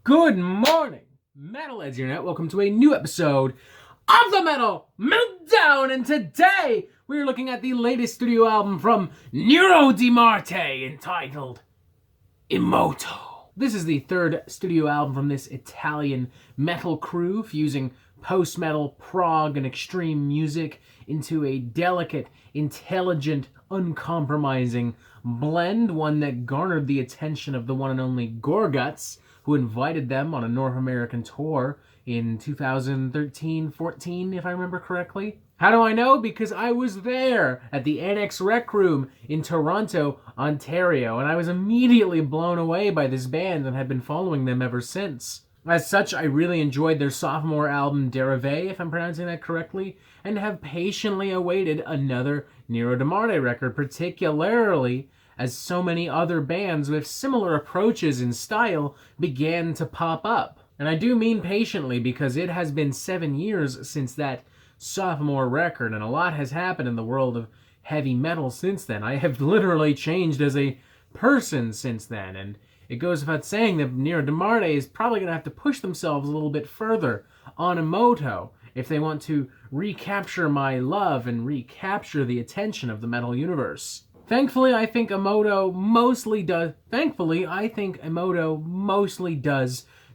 Good morning, Metalheads Internet. Welcome to a new episode of the Metal Meltdown, and today we're looking at the latest studio album from Nero Di Marte entitled Immoto. This is the third studio album from this Italian metal crew, fusing post-metal, prog, and extreme music into a delicate, intelligent, uncompromising blend, one that garnered the attention of the one and only Gorguts, who invited them on a North American tour in 2013-14, if I remember correctly. How do I know? Because I was there at the Annex Rec Room in Toronto, Ontario, and I was immediately blown away by this band and have been following them ever since. As such, I really enjoyed their sophomore album, Derive, if I'm pronouncing that correctly, and have patiently awaited another Nero Di Marte record, particularly as so many other bands with similar approaches in style began to pop up. And I do mean patiently, because it has been 7 years since that sophomore record, and a lot has happened in the world of heavy metal since then. I have literally changed as a person since then, and it goes without saying that Nero Di Marte is probably going to have to push themselves a little bit further on Immoto if they want to recapture my love and recapture the attention of the metal universe. Thankfully, I think Immoto mostly does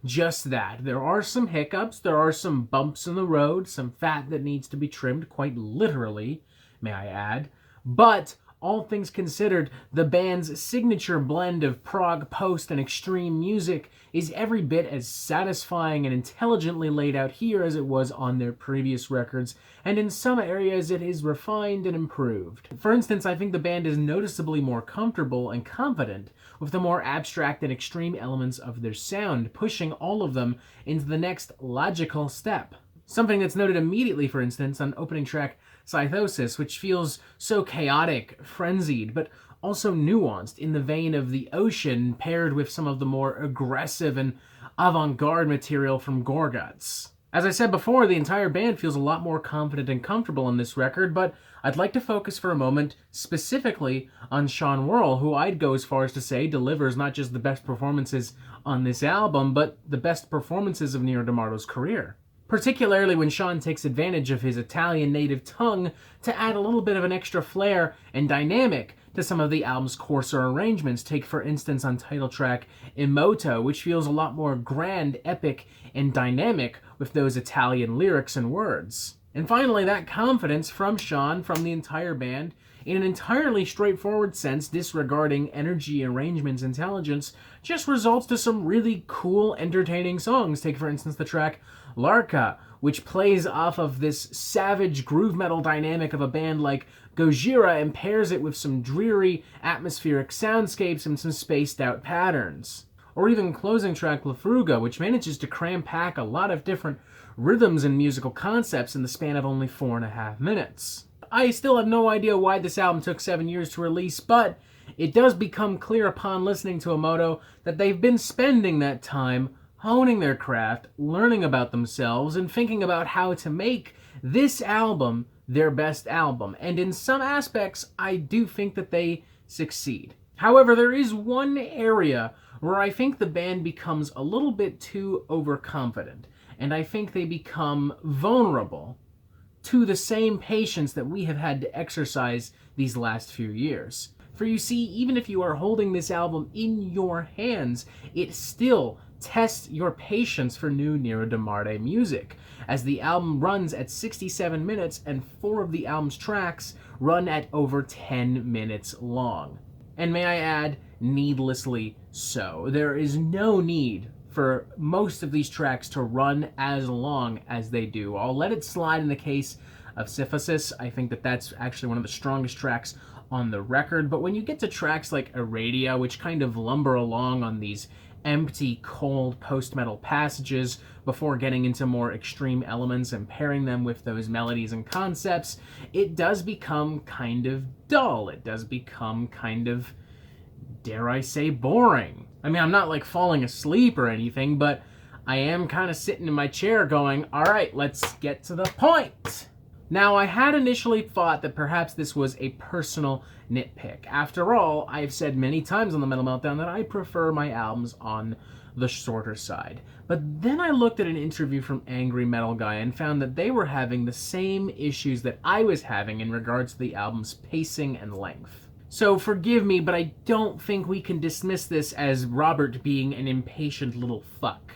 just that. There are some hiccups, there are some bumps in the road, some fat that needs to be trimmed, quite literally, may I add. But all things considered, the band's signature blend of prog, post, and extreme music is every bit as satisfying and intelligently laid out here as it was on their previous records, and in some areas it is refined and improved. For instance, I think the band is noticeably more comfortable and confident with the more abstract and extreme elements of their sound, pushing all of them into the next logical step. Something that's noted immediately, for instance, on opening track Scythosis, which feels so chaotic, frenzied, but also nuanced in the vein of The Ocean, paired with some of the more aggressive and avant-garde material from Gorguts. As I said before, the entire band feels a lot more confident and comfortable on this record, but I'd like to focus for a moment specifically on Sean Worrell, who I'd go as far as to say delivers not just the best performances on this album, but the best performances of Nero Di Marte's career. Particularly when Sean takes advantage of his Italian native tongue to add a little bit of an extra flair and dynamic to some of the album's coarser arrangements. Take, for instance, on title track Immoto, which feels a lot more grand, epic, and dynamic with those Italian lyrics and words. And finally, that confidence from Sean, from the entire band, in an entirely straightforward sense, disregarding energy, arrangements, intelligence, just results to some really cool, entertaining songs. Take, for instance, the track Larka, which plays off of this savage groove metal dynamic of a band like Gojira and pairs it with some dreary, atmospheric soundscapes and some spaced-out patterns. Or even closing track La Fruga, which manages to cram pack a lot of different rhythms and musical concepts in the span of only 4.5 minutes. I still have no idea why this album took 7 years to release, but it does become clear upon listening to Immoto that they've been spending that time honing their craft, learning about themselves, and thinking about how to make this album their best album. And in some aspects, I do think that they succeed. However, there is one area where I think the band becomes a little bit too overconfident, and I think they become vulnerable to the same patience that we have had to exercise these last few years. For you see, even if you are holding this album in your hands, it still tests your patience for new Nero Di Marte music, as the album runs at 67 minutes and 4 of the album's tracks run at over 10 minutes long. And may I add, needlessly so. There is no need for most of these tracks to run as long as they do. I'll let it slide in the case of Syphilis. I think that that's actually one of the strongest tracks on the record, but when you get to tracks like Iradia, which kind of lumber along on these empty, cold post-metal passages before getting into more extreme elements and pairing them with those melodies and concepts, it does become kind of dull. It does become kind of, dare I say, boring. I mean, I'm not like falling asleep or anything, but I am kind of sitting in my chair going, all right, let's get to the point. Now, I had initially thought that perhaps this was a personal nitpick. After all, I've said many times on the Metal Meltdown that I prefer my albums on the shorter side. But then I looked at an interview from Angry Metal Guy and found that they were having the same issues that I was having in regards to the album's pacing and length. So forgive me, but I don't think we can dismiss this as Robert being an impatient little fuck.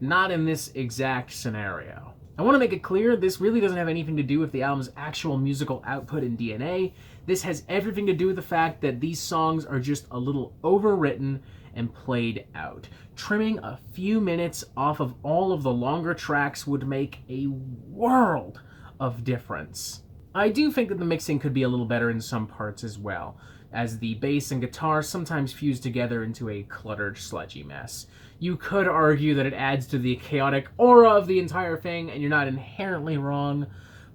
Not in this exact scenario. I want to make it clear, this really doesn't have anything to do with the album's actual musical output and DNA. This has everything to do with the fact that these songs are just a little overwritten and played out. Trimming a few minutes off of all of the longer tracks would make a world of difference. I do think that the mixing could be a little better in some parts as well, as the bass and guitar sometimes fuse together into a cluttered, sludgy mess. You could argue that it adds to the chaotic aura of the entire thing, and you're not inherently wrong,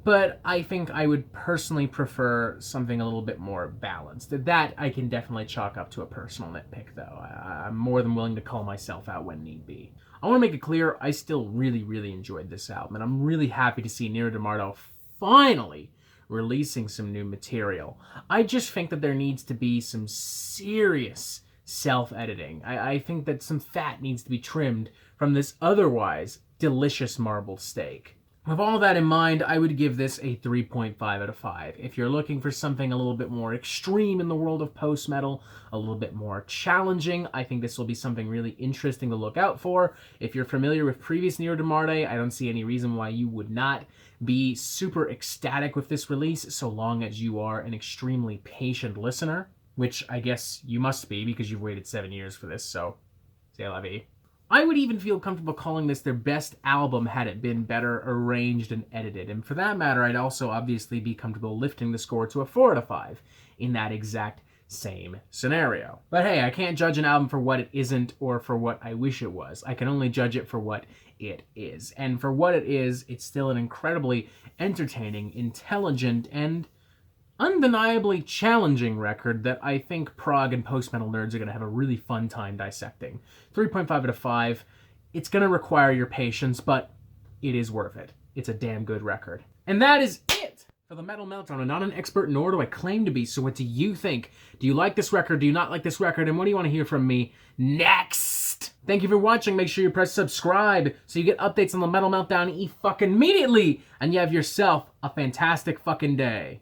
but I think I would personally prefer something a little bit more balanced. That I can definitely chalk up to a personal nitpick, though. I'm more than willing to call myself out when need be. I want to make it clear, I still really enjoyed this album, and I'm really happy to see Nero Di Marte finally releasing some new material. I just think that there needs to be some serious self-editing. I think that some fat needs to be trimmed from this otherwise delicious marbled steak. With all that in mind, I would give this a 3.5 out of 5. If you're looking for something a little bit more extreme in the world of post-metal, a little bit more challenging, I think this will be something really interesting to look out for. If you're familiar with previous Nero Di Marte, I don't see any reason why you would not be super ecstatic with this release, so long as you are an extremely patient listener, which I guess you must be because you've waited 7 years for this, so c'est la vie. I would even feel comfortable calling this their best album had it been better arranged and edited. And for that matter, I'd also obviously be comfortable lifting the score to a 4 out of 5 in that exact same scenario. But hey, I can't judge an album for what it isn't or for what I wish it was. I can only judge it for what it is. And for what it is, it's still an incredibly entertaining, intelligent, and undeniably challenging record that I think prog and post-metal nerds are going to have a really fun time dissecting. 3.5 out of 5. It's going to require your patience, but it is worth it. It's a damn good record. And that is it for the Metal Meltdown. I'm not an expert, nor do I claim to be, so what do you think? Do you like this record? Do you not like this record? And what do you want to hear from me next? Thank you for watching. Make sure you press subscribe so you get updates on the Metal Meltdown fucking immediately, and you have yourself a fantastic fucking day.